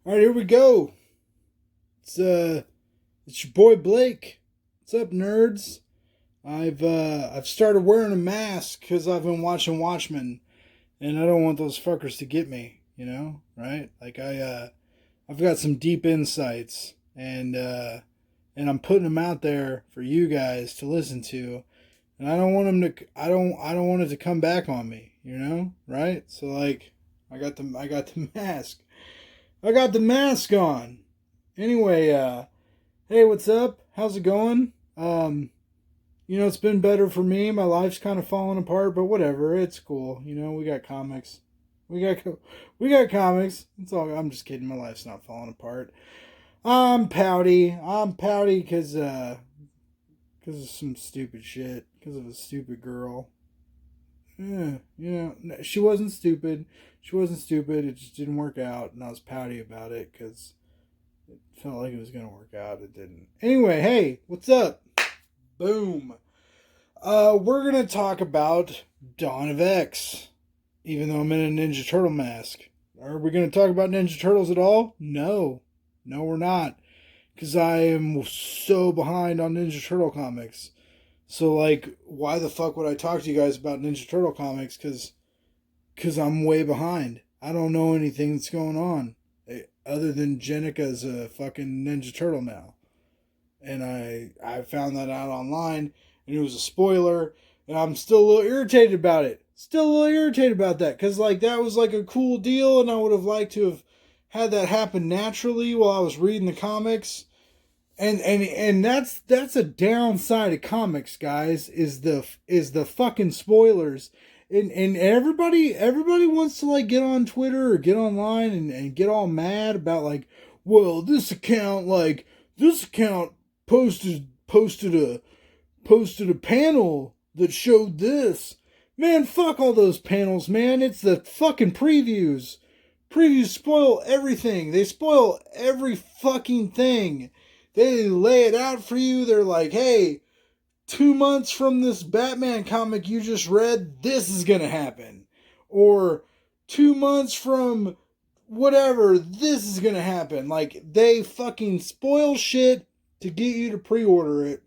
All right, here we go. It's your boy Blake. What's up, nerds? I've started wearing a mask because I've been watching Watchmen, and I don't want those fuckers to get me. Right? I've got some deep insights, and I'm putting them out there for you guys to listen to, and I don't want them to. I don't want it to come back on me. Right? So I got the mask. I got the mask on. Anyway, hey, what's up? How's it going? It's been better for me. My life's kind of falling apart, but whatever. It's cool. We got comics. We got comics. It's all. I'm just kidding. My life's not falling apart. I'm pouty. I'm pouty because of some stupid shit. Because of a stupid girl. Yeah, she wasn't stupid. She wasn't stupid. It just didn't work out, and I was pouty about it because it felt like it was gonna work out. It didn't. Anyway, hey, what's up? Boom. We're gonna talk about Dawn of X, even though I'm in a Ninja Turtle mask. Are we gonna talk about Ninja Turtles at all? No, we're not, because I am so behind on Ninja Turtle comics. So, like, why the fuck would I talk to you guys about Ninja Turtle comics? Because I'm way behind. I don't know anything that's going on. Other than Jenica's a fucking Ninja Turtle now. And I found that out online, and it was a spoiler, and I'm still a little irritated about it. Still a little irritated about that, because, like, that was, like, a cool deal, and I would have liked to have had that happen naturally while I was reading the comics. And that's a downside of comics, guys, is the fucking spoilers. And everybody wants to, like, get on Twitter or get online and get all mad about, like, well, this account posted a panel that showed this. Man, fuck all those panels, man. It's the fucking previews. Previews spoil everything. They spoil every fucking thing. They lay it out for you. They're like, hey, 2 months from this Batman comic you just read, this is going to happen. Or 2 months from whatever, this is going to happen. Like, they fucking spoil shit to get you to pre-order it.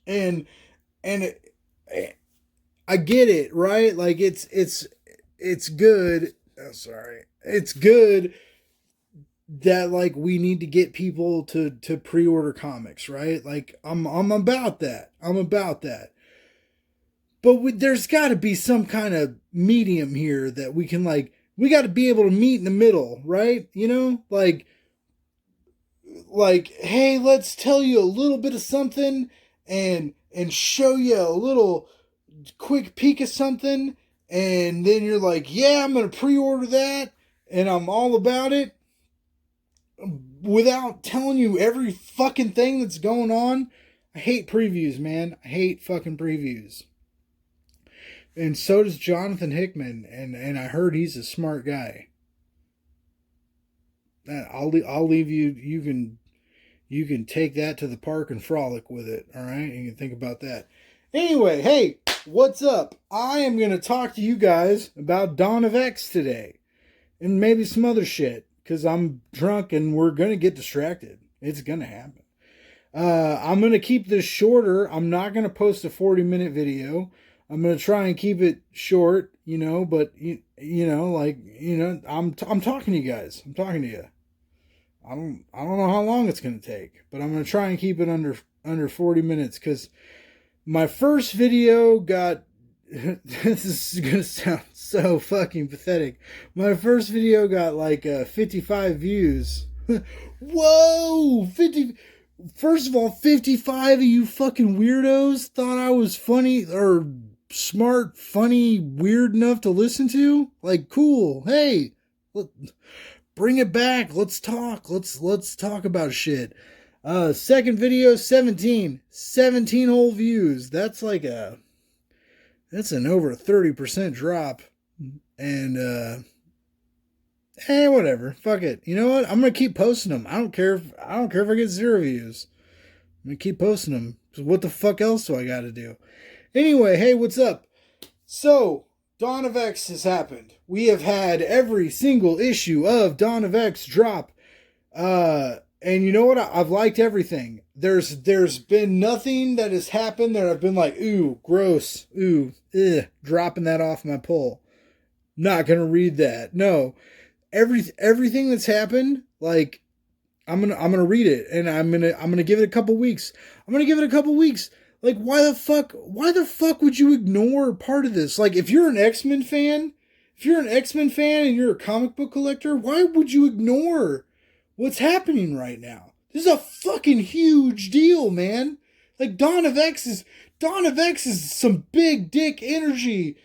And I get it, right? Like, it's good. Oh, sorry. It's good that, like, we need to get people to pre-order comics, right? Like, I'm about that. I'm about that. But there's got to be some kind of medium here that we can, like, we got to be able to meet in the middle, right? Like, hey, let's tell you a little bit of something and show you a little quick peek of something, and then you're like, yeah, I'm gonna pre-order that, and I'm all about it, without telling you every fucking thing that's going on. I hate previews, man. I hate fucking previews. And so does Jonathan Hickman, and I heard he's a smart guy. I'll leave you. You can take that to the park and frolic with it. All right, you can think about that. Anyway, hey, what's up? I am gonna talk to you guys about Dawn of X today, and maybe some other shit, because I'm drunk and we're gonna get distracted. It's gonna happen. I'm gonna keep this shorter. I'm not gonna post a 40-minute video. I'm gonna try and keep it short, But I'm talking to you guys. I'm talking to you. I don't know how long it's gonna take, but I'm gonna try and keep it under 40 minutes, because my first video got. This is gonna sound so fucking pathetic. My first video got like 55 views. Whoa, 50. First of all, 55 of you fucking weirdos thought I was funny or smart, funny, weird enough to listen to. Like, cool. Hey, bring it back. Let's talk. Let's talk about shit. Second video, 17 whole views. That's an over 30% drop. And hey, whatever. Fuck it. You know what? I'm gonna keep posting them. I don't care if I get 0 views. I'm gonna keep posting them. What the fuck else do I gotta do? Anyway, hey, what's up? So, Dawn of X has happened. We have had every single issue of Dawn of X drop, And you know what? I've liked everything. There's been nothing that has happened that I've been like, ooh, gross, ooh, dropping that off my pull. Not gonna read that. No, everything that's happened, like I'm gonna read it, and I'm gonna give it a couple weeks. I'm gonna give it a couple weeks. Like, why the fuck would you ignore part of this? Like, if you're an X-Men fan, and you're a comic book collector, why would you ignore what's happening right now? This is a fucking huge deal, man. Like, Dawn of X is some big dick energy,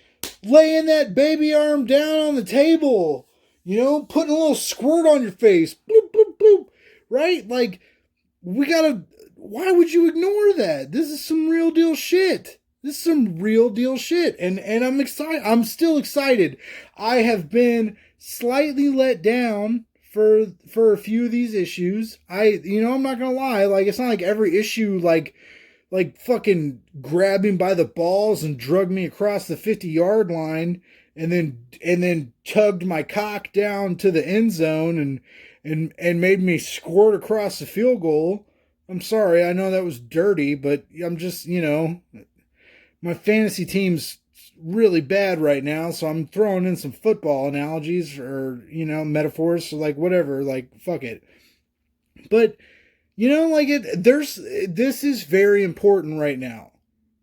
laying that baby arm down on the table, putting a little squirt on your face, bloop bloop bloop, right? Like, we gotta. Why would you ignore that? This is some real deal shit. This is some real deal shit. And I'm excited. I'm still excited. I have been slightly let down for a few of these issues. I'm not gonna lie. Like, it's not like every issue like fucking grabbed me by the balls and drugged me across the 50-yard line and then tugged my cock down to the end zone and made me squirt across the field goal. I'm sorry, I know that was dirty, but I'm just, my fantasy team's really bad right now, so I'm throwing in some football analogies or, metaphors, so like whatever, like fuck it. But, this is very important right now.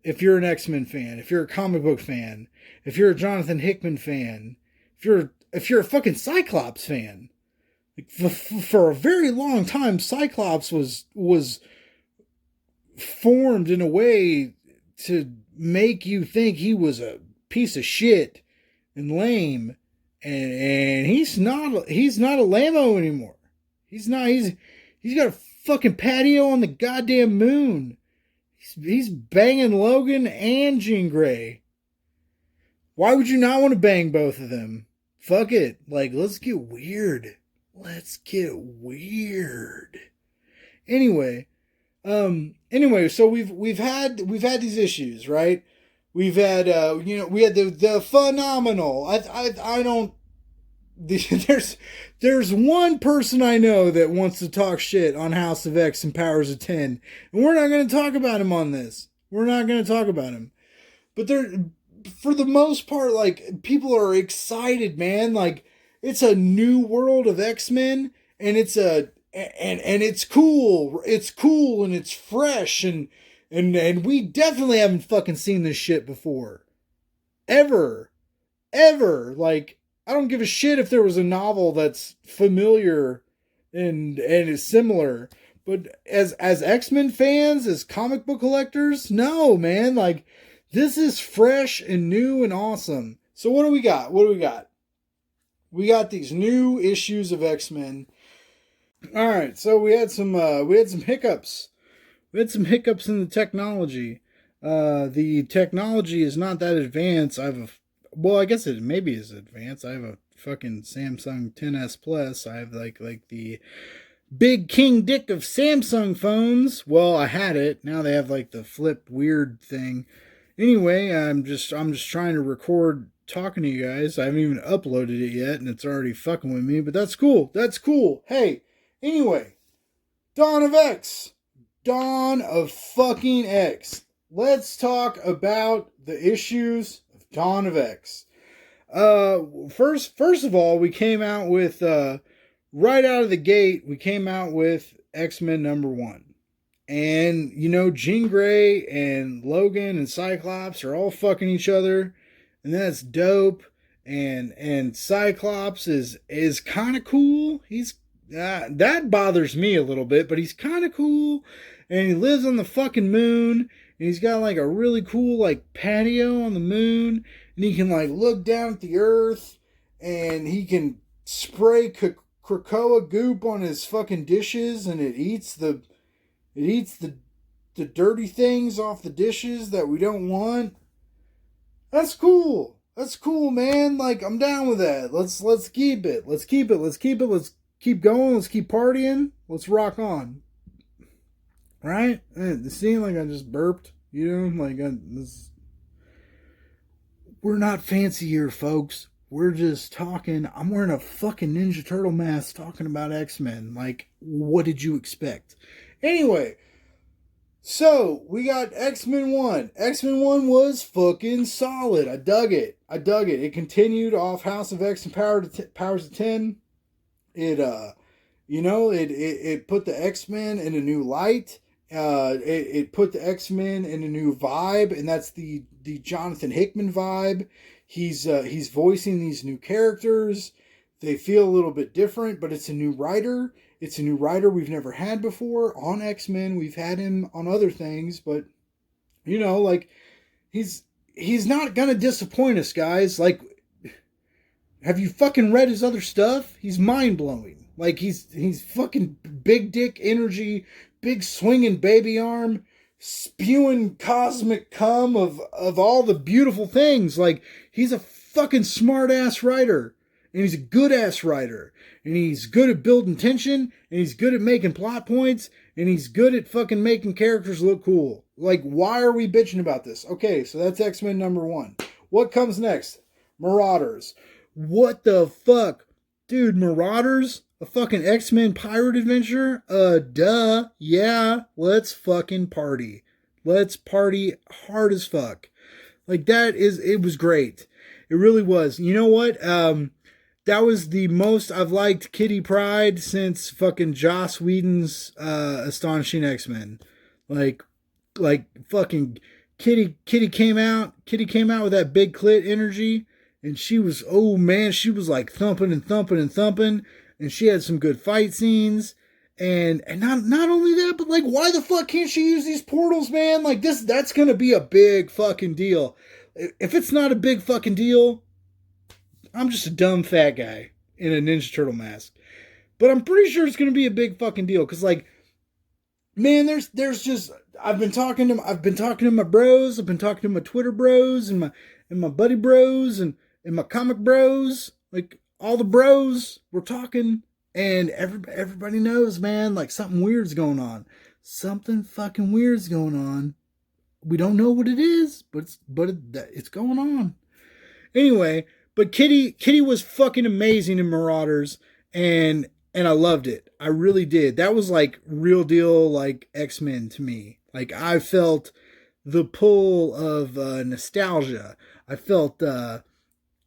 If you're an X-Men fan, if you're a comic book fan, if you're a Jonathan Hickman fan, if you're a fucking Cyclops fan. For a very long time, Cyclops was formed in a way to make you think he was a piece of shit and lame, and he's not a lame-o anymore. He's got a fucking patio on the goddamn moon. He's banging Logan and Jean Grey. Why would you not want to bang both of them? Fuck it. Like, let's get weird. Let's get weird. Anyway, so we've had these issues, right? We've had we had the phenomenal. I don't. There's one person I know that wants to talk shit on House of X and Powers of 10, and we're not going to talk about him on this. We're not going to talk about him. But for the most part, like, people are excited, man. Like, it's a new world of X-Men, and it's cool. It's cool and it's fresh, and we definitely haven't fucking seen this shit before. Ever. Like, I don't give a shit if there was a novel that's familiar and is similar. But as X-Men fans, as comic book collectors, no, man. Like, this is fresh and new and awesome. So what do we got? We got these new issues of X-Men. All right, so we had some hiccups. We had some hiccups in the technology. The technology is not that advanced. I guess it maybe is advanced. I have a fucking Samsung 10s Plus. I have like the big king dick of Samsung phones. Well, I had it. Now they have like the flip weird thing. Anyway, I'm just trying to record talking to you guys. I haven't even uploaded it yet, and it's already fucking with me, but that's cool. Hey, anyway, Dawn of X. Dawn of fucking X. Let's talk about the issues of Dawn of X. First of all, we came out with, right out of the gate, we came out with X-Men #1. And, Jean Grey and Logan and Cyclops are all fucking each other. And that's dope. And Cyclops is kind of cool. He's that bothers me a little bit, but he's kind of cool. And he lives on the fucking moon. And he's got like a really cool like patio on the moon. And he can like look down at the earth. And he can spray Krakoa goop on his fucking dishes. And it eats the dirty things off the dishes that we don't want. That's cool. That's cool, man. Like, I'm down with that. Let's keep it. Let's keep going. Let's keep partying. Let's rock on. Right? It seemed like I just burped. We're not fancy here, folks. we're just talking. I'm wearing a fucking Ninja Turtle mask talking about X-Men. Like, what did you expect? Anyway, so we got X-Men 1. X-Men 1 was fucking solid. I dug it. It continued off House of X and Powers of 10. It it put the X-Men in a new light. It put the X-Men in a new vibe, and that's the Jonathan Hickman vibe. He's voicing these new characters. They feel a little bit different, but it's a new writer. It's a new writer we've never had before on X-Men. We've had him on other things, but like he's not gonna disappoint us, guys. Like, have you fucking read his other stuff? He's mind blowing. Like he's fucking big dick energy, big swinging baby arm, spewing cosmic cum of all the beautiful things. Like, he's a fucking smart ass writer. And he's a good ass writer. And he's good at building tension. And he's good at making plot points. And he's good at fucking making characters look cool. Like, why are we bitching about this? Okay, so that's X-Men number 1. What comes next? Marauders. What the fuck? Dude, Marauders? A fucking X-Men pirate adventure? Duh. Yeah, let's fucking party. Let's party hard as fuck. Like, it was great. It really was. You know what? That was the most I've liked Kitty Pryde since fucking Joss Whedon's Astonishing X-Men. Like fucking Kitty came out with that big clit energy, and she was, oh man, she was like thumping and thumping and thumping, and she had some good fight scenes. And not only that, but like, why the fuck can't she use these portals, man? Like, that's gonna be a big fucking deal. If it's not a big fucking deal, I'm just a dumb fat guy in a Ninja Turtle mask. But I'm pretty sure it's going to be a big fucking deal. Because, like, man, there's just, I've been talking to my bros. I've been talking to my Twitter bros and my buddy bros and my comic bros. Like, all the bros, we're talking. And everybody knows, man, like, something weird's going on. Something fucking weird's going on. We don't know what it is, but it's going on. Anyway, but Kitty was fucking amazing in Marauders, and I loved it. I really did. That was like real deal, like X-Men to me. Like, I felt the pull of nostalgia. I felt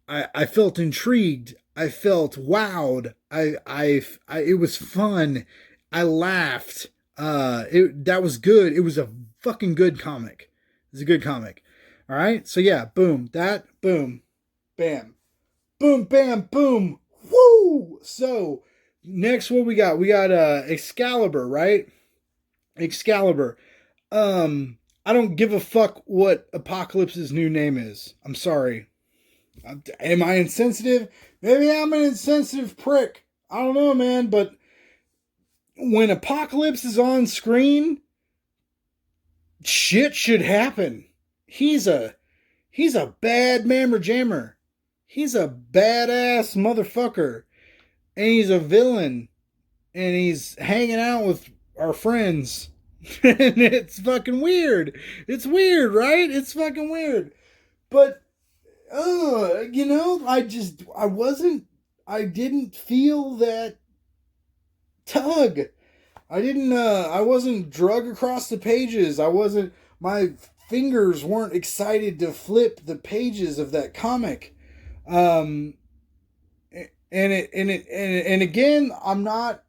I felt intrigued. I felt wowed. It was fun. I laughed. That was good. It was a fucking good comic. It's a good comic. All right. So yeah, boom, boom, bam, boom, bam, boom, woo. So next, what we got? We got Excalibur, right? Excalibur. I don't give a fuck what Apocalypse's new name is. I'm sorry. Am I insensitive? Maybe I'm an insensitive prick. I don't know, man. But when Apocalypse is on screen, shit should happen. He's a bad mammer jammer. He's a badass motherfucker. And he's a villain. And he's hanging out with our friends. And it's fucking weird. It's weird, right? It's fucking weird. But I didn't feel that tug. I wasn't drug across the pages. My fingers weren't excited to flip the pages of that comic. And again, I'm not,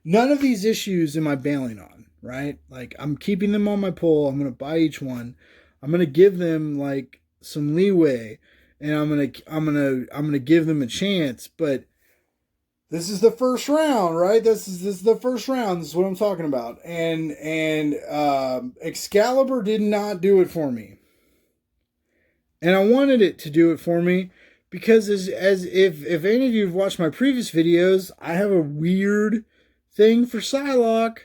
none of these issues am I bailing on, right? Like, I'm keeping them on my pull. I'm going to buy each one. I'm going to give them like some leeway, and I'm going to give them a chance, but this is the first round, right? This is the first round. This is what I'm talking about. And Excalibur did not do it for me. And I wanted it to do it for me because as if any of you have watched my previous videos, I have a weird thing for Psylocke.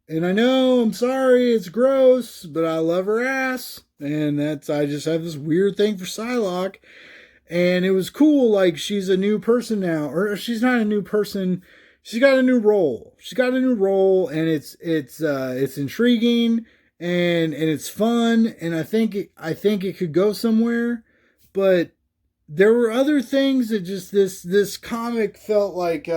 And I know, I'm sorry, it's gross, but I love her ass. And I just have this weird thing for Psylocke. And it was cool, like, she's a new person now. Or she's not a new person. She's got a new role. And it's intriguing and it's fun. And I think it could go somewhere. But there were other things that just this comic felt like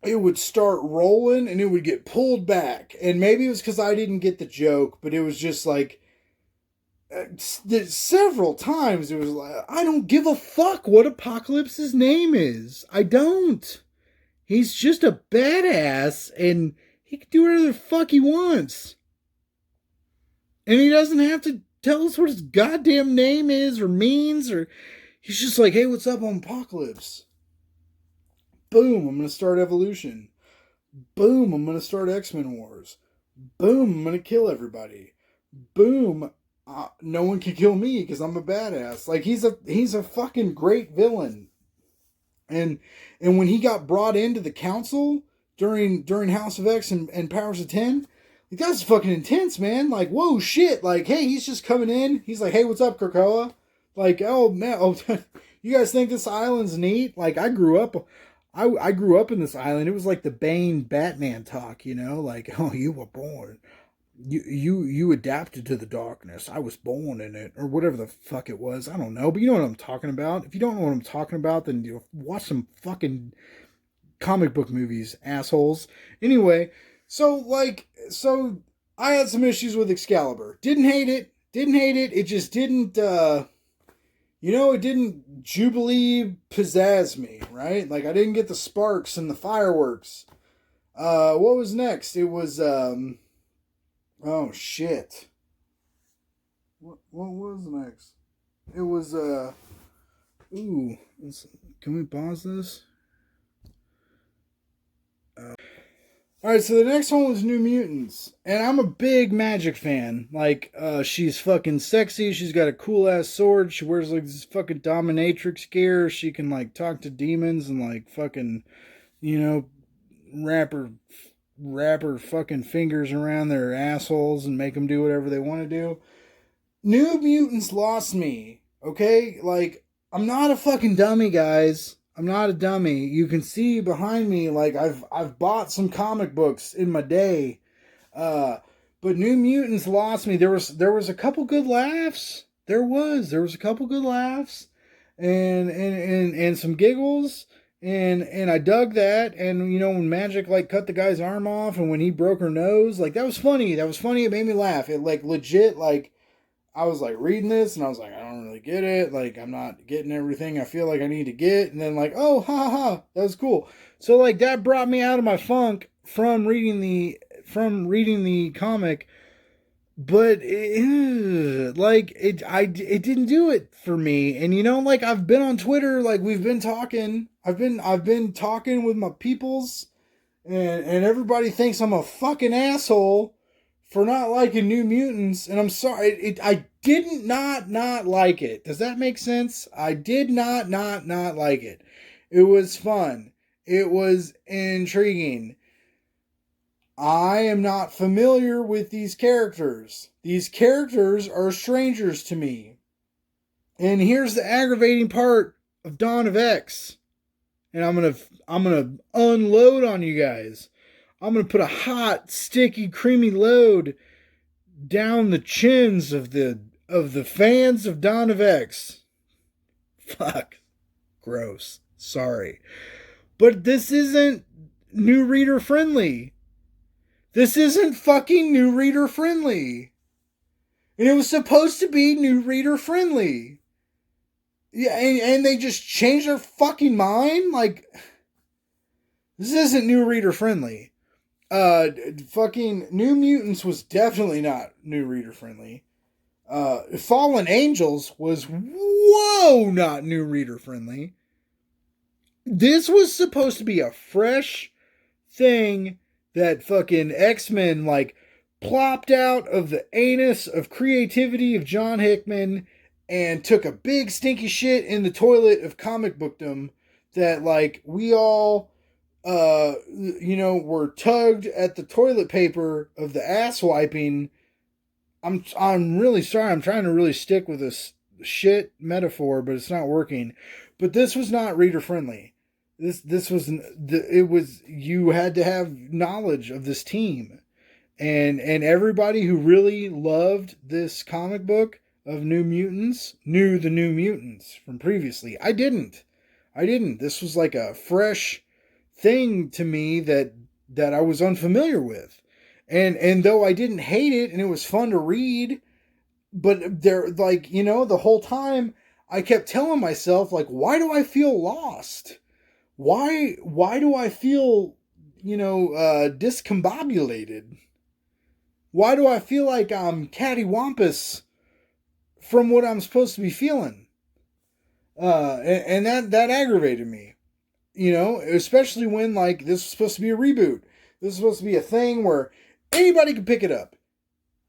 it would start rolling and it would get pulled back. And maybe it was because I didn't get the joke, but it was just like several times it was like, I don't give a fuck what Apocalypse's name is. I don't. He's just a badass and he can do whatever the fuck he wants. And he doesn't have to tell us what his goddamn name is or means, or he's just like, hey, what's up on Apocalypse? Boom, I'm going to start Evolution. Boom, I'm going to start X-Men Wars. Boom, I'm going to kill everybody. Boom, no one can kill me because I'm a badass. Like, he's a fucking great villain. And when he got brought into the council during House of X and Powers of 10, like, that was fucking intense, man. Like, whoa, shit. Like, hey, he's just coming in. He's like, hey, what's up, Krakoa? Like, oh, man, oh, you guys think this island's neat? Like, I grew up in this island. It was like the Bane Batman talk, you know? Like, oh, you were born. You adapted to the darkness. I was born in it. Or whatever the fuck it was. I don't know. But you know what I'm talking about. If you don't know what I'm talking about, then you watch some fucking comic book movies, assholes. Anyway, so I had some issues with Excalibur. Didn't hate it. It just didn't it didn't Jubilee pizzazz me, right? Like, I didn't get the sparks and the fireworks. What was next? It was oh shit. What was next? It was ooh, can we pause this? Alright, so the next one was New Mutants. And I'm a big Magic fan. Like, she's fucking sexy. She's got a cool ass sword. She wears like this fucking dominatrix gear. She can like talk to demons and like fucking, wrap her fucking fingers around their assholes and make them do whatever they want to do. New Mutants lost me. Okay? Like, I'm not a fucking dummy, guys. I'm not a dummy. You can see behind me, like, I've bought some comic books in my day. But New Mutants lost me. There was a couple good laughs. There was a couple good laughs and some giggles. And I dug that. And when Magic like cut the guy's arm off and when he broke her nose, like, that was funny. It made me laugh. It like legit, like, I was like reading this and I was like, I don't really get it. Like, I'm not getting everything I feel like I need to get. And then like, oh, ha ha, that was cool. So like that brought me out of my funk from reading the comic. But it didn't do it for me. And like, I've been on Twitter, like, we've been talking. I've been talking with my peoples, and everybody thinks I'm a fucking asshole for not liking New Mutants, and I'm sorry. I did not like it. Does that make sense? I did not like it. It was fun. It was intriguing. I am not familiar with these characters. These characters are strangers to me. And here's the aggravating part of Dawn of X. And I'm gonna unload on you guys. I'm going to put a hot, sticky, creamy load down the chins of the fans of Dawn of X. Fuck. Gross. Sorry. But this isn't new reader friendly. This isn't fucking new reader friendly. And it was supposed to be new reader friendly. Yeah, and they just changed their fucking mind? Like, this isn't new reader friendly. Fucking New Mutants was definitely not new reader friendly. Fallen Angels was not new reader friendly. This was supposed to be a fresh thing that fucking X-Men like plopped out of the anus of creativity of John Hickman and took a big stinky shit in the toilet of comic bookdom that like we all were tugged at the toilet paper of the ass wiping. I'm really sorry. I'm trying to really stick with this shit metaphor, but it's not working. But this was not reader friendly. This was you had to have knowledge of this team, and everybody who really loved this comic book of New Mutants knew the New Mutants from previously. I didn't. This was like a fresh thing to me that I was unfamiliar with. And though I didn't hate it and it was fun to read, but there, like, the whole time I kept telling myself, like, why do I feel lost? Why do I feel, discombobulated? Why do I feel like I'm cattywampus from what I'm supposed to be feeling? And that aggravated me, especially when, like, this was supposed to be a reboot. This is supposed to be a thing where anybody could pick it up.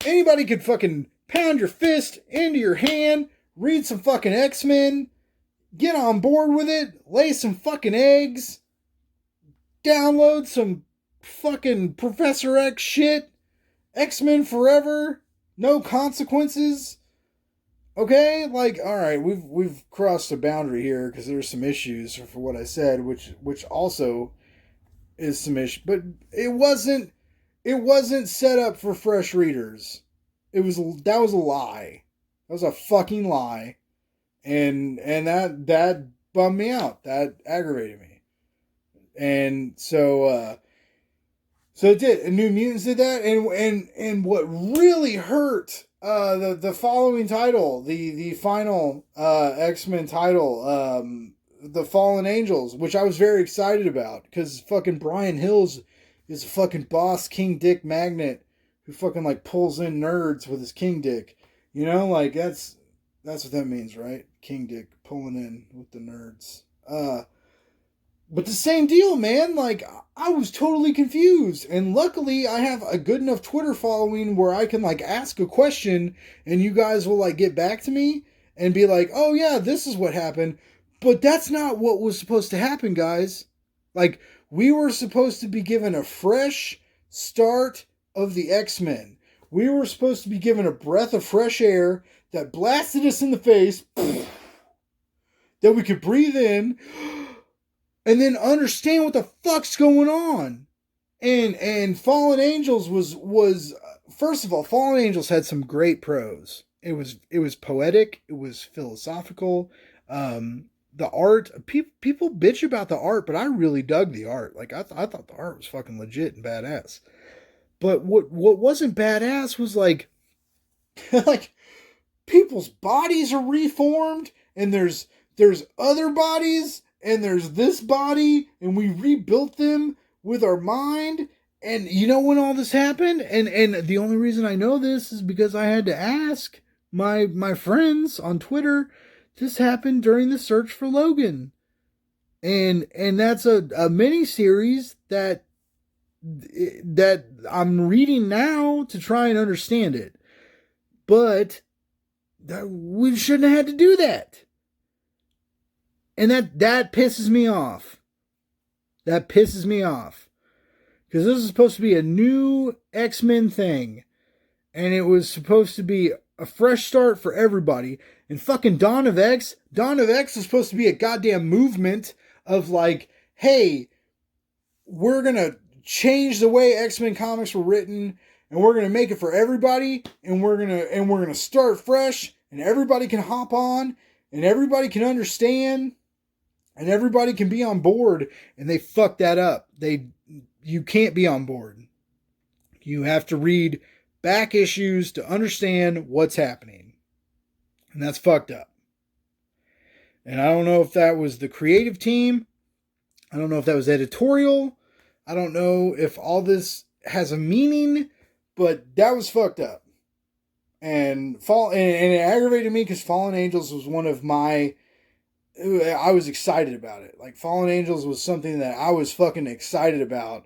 Anybody could fucking pound your fist into your hand, read some fucking X-Men, get on board with it, lay some fucking eggs, download some fucking Professor X shit, X-Men forever, no consequences. Okay, like, all right, we've crossed a boundary here because there's some issues for what I said, which also is some issue, but it wasn't set up for fresh readers. That was a lie. That was a fucking lie, and that bummed me out. That aggravated me, and so it did. And New Mutants did that, and what really hurt the following title, the final X-Men title, the Fallen Angels, which I was very excited about because fucking Brian Hills is a fucking boss king dick magnet who fucking like pulls in nerds with his king dick. Like that's what that means, right? King dick pulling in with the nerds. But the same deal, man. Like, I was totally confused. And luckily, I have a good enough Twitter following where I can, like, ask a question and you guys will, like, get back to me and be like, oh, yeah, this is what happened. But that's not what was supposed to happen, guys. Like, we were supposed to be given a fresh start of the X-Men. We were supposed to be given a breath of fresh air that blasted us in the face, that we could breathe in, and then understand what the fuck's going on. And Fallen Angels was first of all, Fallen Angels had some great prose. It was poetic, it was philosophical. The art, people bitch about the art, but I really dug the art. Like I thought the art was fucking legit and badass. But what wasn't badass was like like people's bodies are reformed and there's other bodies and there's this body and we rebuilt them with our mind. And you know when all this happened? And the only reason I know this is because I had to ask my friends on Twitter. This happened during the search for Logan. And that's a mini series that I'm reading now to try and understand it. But we shouldn't have had to do that. And that pisses me off. That pisses me off. Because this is supposed to be a new X-Men thing. And it was supposed to be a fresh start for everybody. And fucking Dawn of X is supposed to be a goddamn movement of like, hey, we're going to change the way X-Men comics were written. And we're going to make it for everybody. And we're going to start fresh. And everybody can hop on. And everybody can understand. And everybody can be on board. And they fucked that up. You can't be on board. You have to read back issues to understand what's happening. And that's fucked up. And I don't know if that was the creative team. I don't know if that was editorial. I don't know if all this has a meaning. But that was fucked up. And it aggravated me because Fallen Angels was one of my... I was excited about it. Like Fallen Angels was something that I was fucking excited about,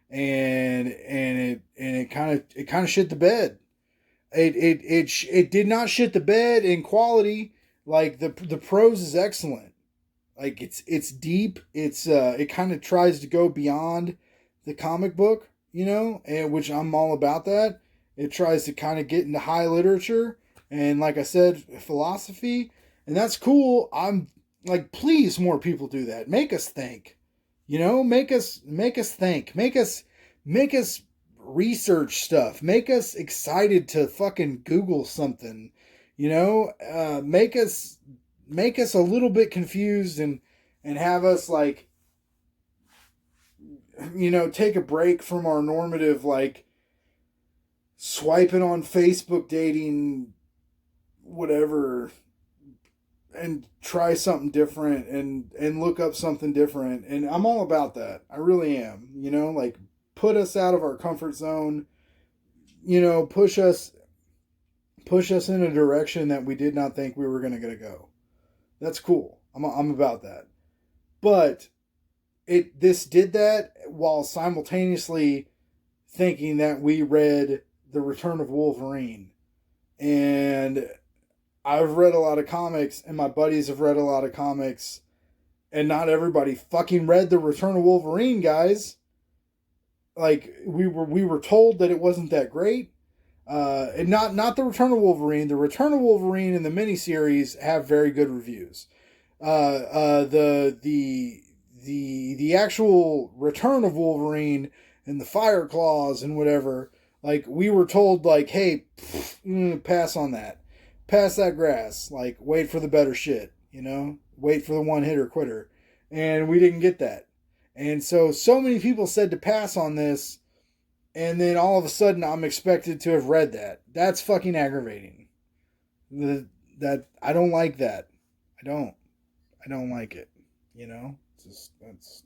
and it kind of shit the bed. It did not shit the bed in quality. Like the prose is excellent. Like it's deep. It kind of tries to go beyond the comic book, and which I'm all about that. It tries to kind of get into high literature and, like I said, philosophy, and that's cool. I'm like, please, more people do that. Make us think, make us think, make us research stuff, make us excited to fucking Google something, Make us a little bit confused, and have us like, take a break from our normative, like, swiping on Facebook, dating, whatever, and try something different, and look up something different. And I'm all about that. I really am. Like, put us out of our comfort zone. Push us in a direction that we did not think we were going to go. That's cool. I'm about that. But this did that while simultaneously thinking that we read The Return of Wolverine. And I've read a lot of comics, and my buddies have read a lot of comics, and not everybody fucking read The Return of Wolverine, guys. Like, we were told that it wasn't that great. And not The Return of Wolverine. The Return of Wolverine and the miniseries have very good reviews. The actual Return of Wolverine and the Fire Claws and whatever, like, we were told, like, hey, pass on that. Pass that grass. Like, wait for the better shit, Wait for the one hitter quitter. And we didn't get that. And so many people said to pass on this, and then all of a sudden I'm expected to have read that. That's fucking aggravating. That I don't like that. I don't like it. That's.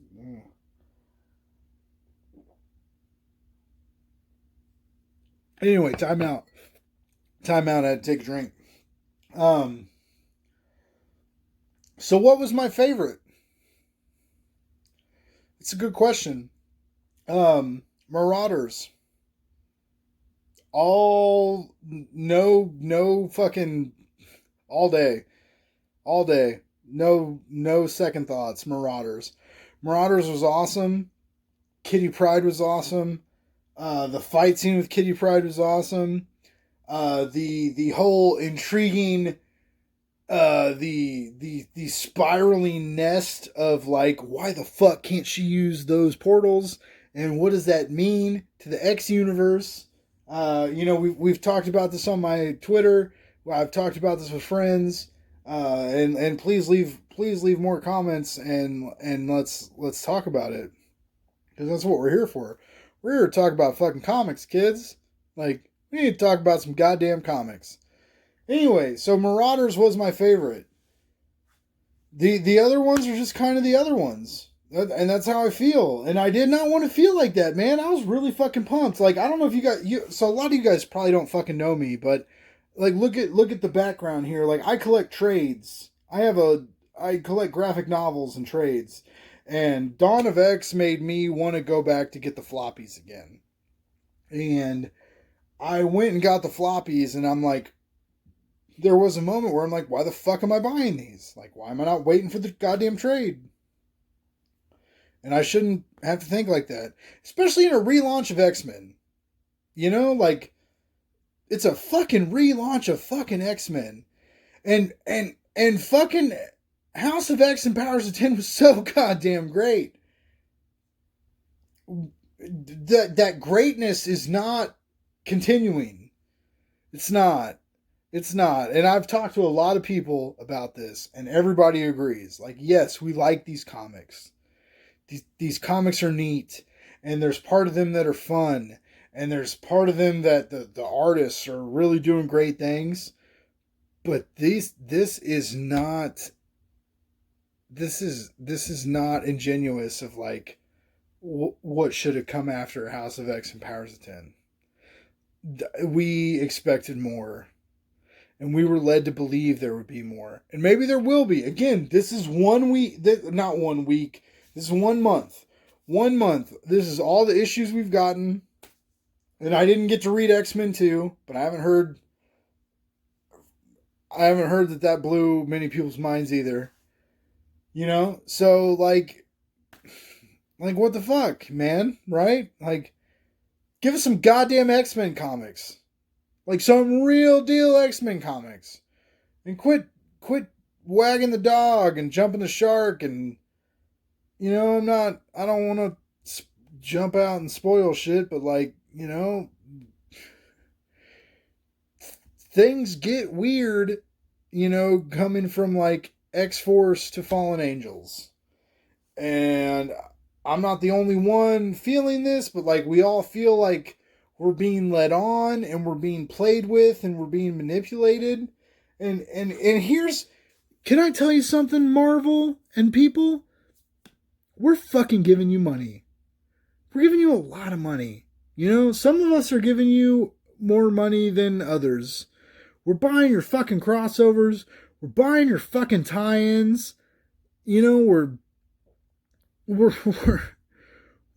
Anyway, time out. Time out. I had to take a drink. So what was my favorite? It's a good question. Marauders. No fucking, all day. No second thoughts. Marauders was awesome. Kitty Pryde was awesome. The fight scene with Kitty Pryde was awesome. The whole intriguing, the spiraling nest of, like, why the fuck can't she use those portals, and what does that mean to the X universe? We've talked about this on my Twitter. I've talked about this with friends. And please leave more comments, and let's talk about it, because that's what we're here for. We're here to talk about fucking comics, kids. Like, we need to talk about some goddamn comics. Anyway, so Marauders was my favorite. The other ones are just kind of the other ones, and that's how I feel. And I did not want to feel like that, man. I was really fucking pumped. Like, I don't know if you guys, so a lot of you guys probably don't fucking know me, but, like, look at the background here. Like, I collect trades. I collect graphic novels and trades. And Dawn of X made me want to go back to get the floppies again. And I went and got the floppies, and I'm like, there was a moment where I'm like, why the fuck am I buying these? Like, why am I not waiting for the goddamn trade? And I shouldn't have to think like that. Especially in a relaunch of X-Men. Like, it's a fucking relaunch of fucking X-Men. And fucking House of X and Powers of 10 was so goddamn great. That greatness is not continuing. It's not. And I've talked to a lot of people about this, and everybody agrees. Like, yes, we like these comics. These comics are neat, and there's part of them that are fun, and there's part of them that the artists are really doing great things. But this is not ingenuous of, like, what should have come after House of X and Powers of 10. We expected more, and we were led to believe there would be more, and maybe there will be. Again, this is 1 week, not 1 week. This is 1 month. 1 month. This is all the issues we've gotten, and I didn't get to read X-Men 2, but I haven't heard that blew many people's minds either. So, like, what the fuck, man, right? Like, give us some goddamn X-Men comics. Like, some real deal X-Men comics. And quit wagging the dog and jumping the shark, and, I don't want to jump out and spoil shit, but, like, things get weird, coming from like X-Force to Fallen Angels. And I'm not the only one feeling this, but like we all feel like we're being led on and we're being played with and we're being manipulated. And here's, can I tell you something, Marvel and people? We're fucking giving you money. We're giving you a lot of money. Some of us are giving you more money than others. We're buying your fucking crossovers. We're buying your fucking tie-ins. We're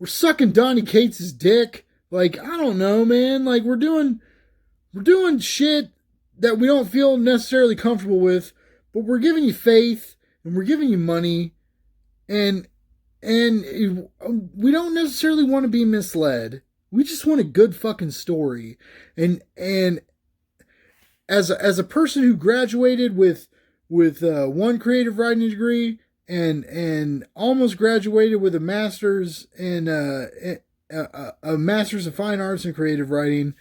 sucking Donny Cates' dick. Like, I don't know, man. Like, we're doing shit that we don't feel necessarily comfortable with, but we're giving you faith and we're giving you money, and we don't necessarily want to be misled. We just want a good fucking story. And as a person who graduated with one creative writing degree and almost graduated with a master's in a master's of fine arts in creative writing,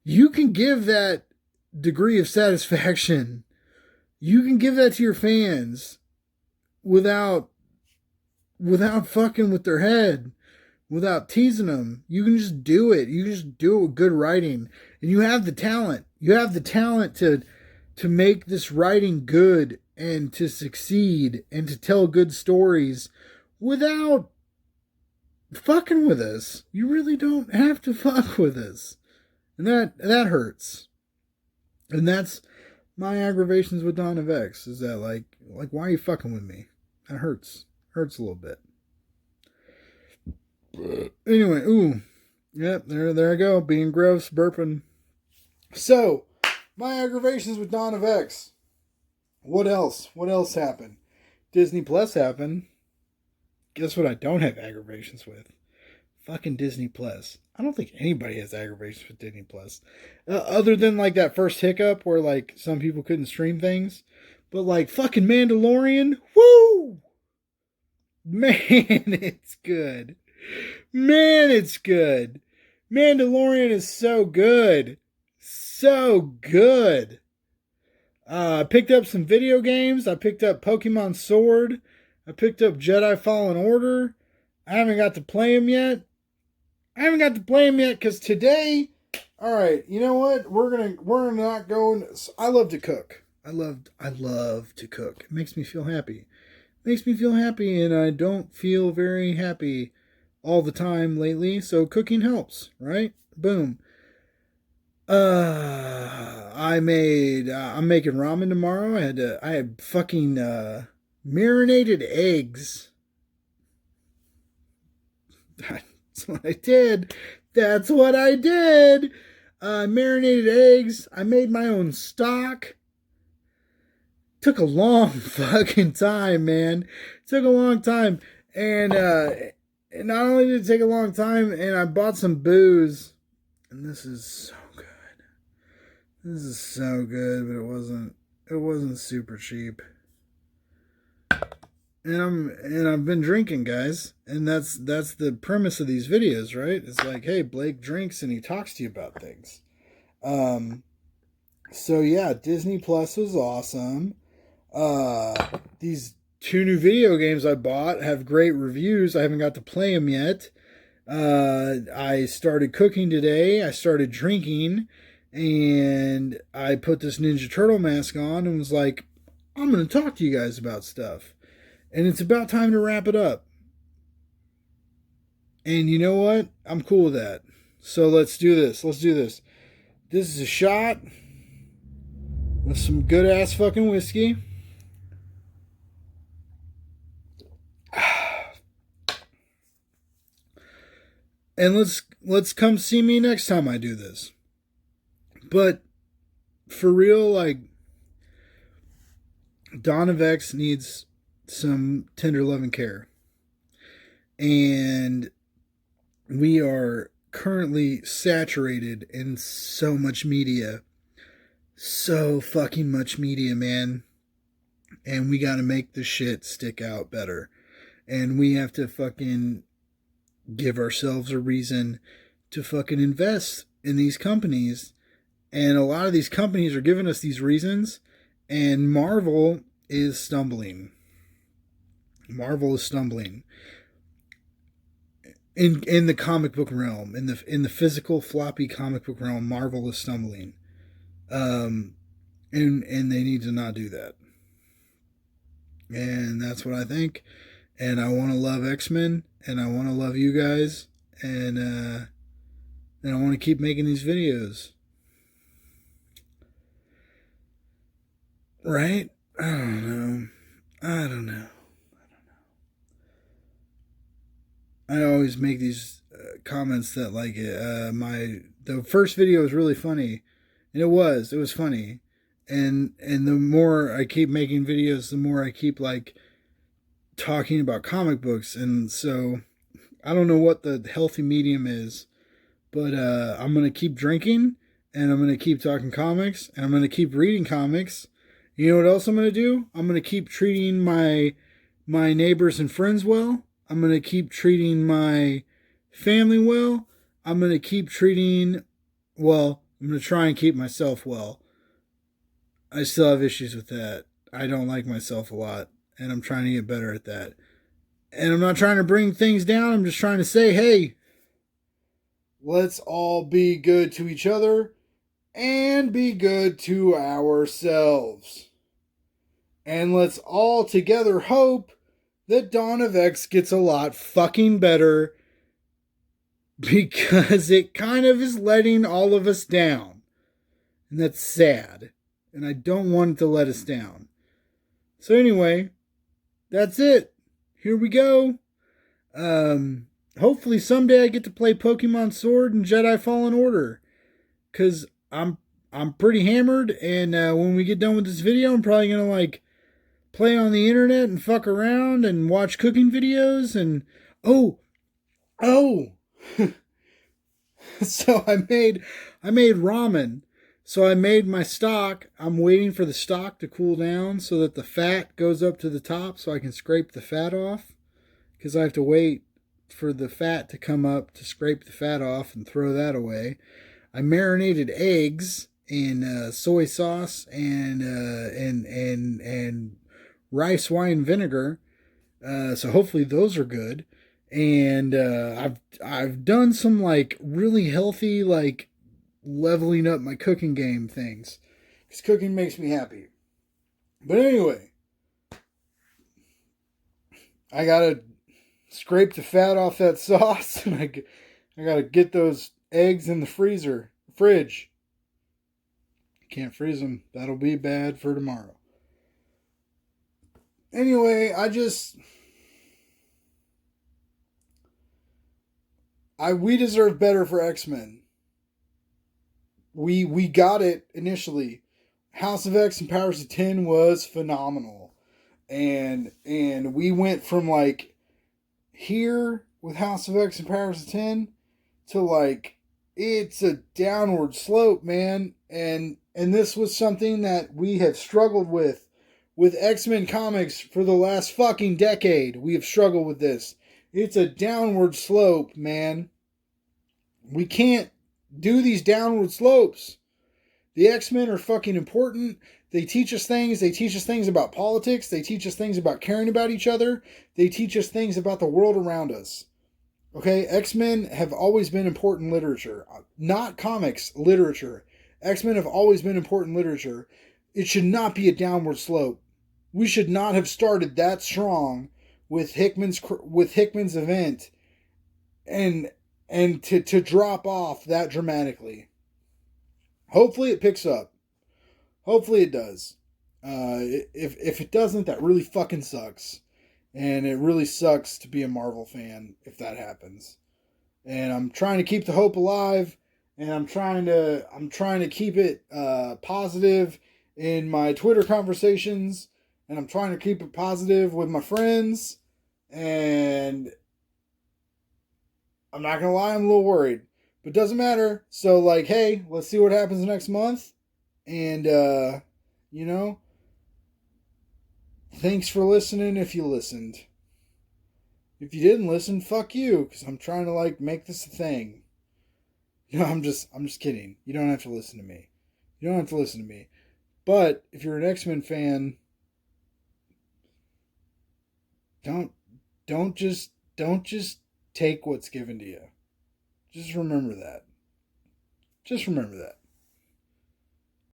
you can give that degree of satisfaction. You can give that to your fans without fucking with their head, without teasing them. You can just do it. You just do it with good writing. And you have the talent. You have the talent to make this writing good and to succeed and to tell good stories without fucking with us. You really don't have to fuck with us. And that hurts. And that's my aggravations with Dawn of X, is that like why are you fucking with me? That hurts. Hurts a little bit. Anyway, ooh. Yep, there I go. Being gross, burping. So, my aggravations with Dawn of X. What else? What else happened? Disney Plus happened. Guess what I don't have aggravations with? Fucking Disney Plus. I don't think anybody has aggravations with Disney Plus. Other than like that first hiccup where like some people couldn't stream things. But like fucking Mandalorian. Woo! Man, it's good. Man, it's good. Mandalorian is so good. So good. I picked up some video games. I picked up Pokemon Sword. I picked up Jedi Fallen Order. I haven't got to play them yet. Because today, all right, you know what? We're not going. I love to cook. I love to cook. It makes me feel happy. And I don't feel very happy all the time lately. So cooking helps, right? Boom. I'm making ramen tomorrow. I had fucking marinated eggs. That's what I did. Marinated eggs. I made my own stock. Took a long fucking time, man. Took a long time. And not only did it take a long time, and I bought some booze. And this is so good. This is so good, but it wasn't super cheap. And I've been drinking, guys. And that's the premise of these videos, right? It's like, hey, Blake drinks and he talks to you about things. So yeah, Disney Plus was awesome. These 2 new video games I bought have great reviews. I haven't got to play them yet. I started cooking today. I started drinking, and I put this Ninja Turtle mask on and was like, I'm going to talk to you guys about stuff. And it's about time to wrap it up. And you know what? I'm cool with that. So let's do this. This is a shot with some good ass fucking whiskey. And let's come see me next time I do this. But for real, like, Dawn of X needs some tender love and care. And we are currently saturated in so much media. So fucking much media, man. And we gotta make the shit stick out better. And we have to fucking give ourselves a reason to fucking invest in these companies And a lot of these companies are giving us these reasons, and Marvel is stumbling. Marvel is stumbling in the comic book realm, in the physical floppy comic book realm. Marvel is stumbling, and they need to not do that. And that's what I think. And I want to love X-Men, and I want to love you guys, and I want to keep making these videos. Right? I don't know. I always make these comments that like the first video was really funny, and it was funny, and the more I keep making videos, the more I keep like talking about comic books, and so I don't know what the healthy medium is, but I'm gonna keep drinking, and I'm gonna keep talking comics, and I'm gonna keep reading comics. You know what else I'm gonna do? I'm gonna keep treating my neighbors and friends well. I'm going to keep treating my family well. I'm going to keep treating, well, I'm going to try and keep myself well. I still have issues with that. I don't like myself a lot, and I'm trying to get better at that. And I'm not trying to bring things down. I'm just trying to say, hey, let's all be good to each other and be good to ourselves. And let's all together hope that Dawn of X gets a lot fucking better, because it kind of is letting all of us down. And that's sad. And I don't want it to let us down. So anyway, that's it. Here we go. Hopefully someday I get to play Pokemon Sword and Jedi Fallen Order, because I'm pretty hammered, and when we get done with this video, I'm probably going to like play on the internet and fuck around and watch cooking videos and oh so I made ramen. So I made my stock. I'm waiting for the stock to cool down so that the fat goes up to the top so I can scrape the fat off, because I have to wait for the fat to come up to scrape the fat off and throw that away. I marinated eggs in soy sauce and rice wine vinegar, so hopefully those are good. And I've done some like really healthy like leveling up my cooking game things, because cooking makes me happy. But anyway, I gotta scrape the fat off that sauce, and I gotta get those eggs in the fridge. Can't freeze them. That'll be bad for tomorrow. Anyway, we deserve better for X-Men. We got it initially. House of X and Powers of 10 was phenomenal. And we went from like here with House of X and Powers of 10 to like it's a downward slope, man. And this was something that we have struggled with X-Men comics for the last fucking decade. We have struggled with this. It's a downward slope, man. We can't do these downward slopes. The X-Men are fucking important. They teach us things. They teach us things about politics. They teach us things about caring about each other. They teach us things about the world around us. Okay? X-Men have always been important literature. Not comics, literature. X-Men have always been important literature. It should not be a downward slope. We should not have started that strong with Hickman's event and to drop off that dramatically. Hopefully it picks up. Hopefully it does. If it doesn't, that really fucking sucks. And it really sucks to be a Marvel fan if that happens. And I'm trying to keep the hope alive, and I'm trying to keep it positive in my Twitter conversations, and I'm trying to keep it positive with my friends, and I'm not gonna lie, I'm a little worried, but it doesn't matter. So like, hey, let's see what happens next month, and thanks for listening if you listened. If you didn't listen, fuck you, because I'm trying to like make this a thing. No, I'm just kidding. You don't have to listen to me. You don't have to listen to me. But if you're an X-Men fan, don't don't just take what's given to you. Just remember that. Just remember that.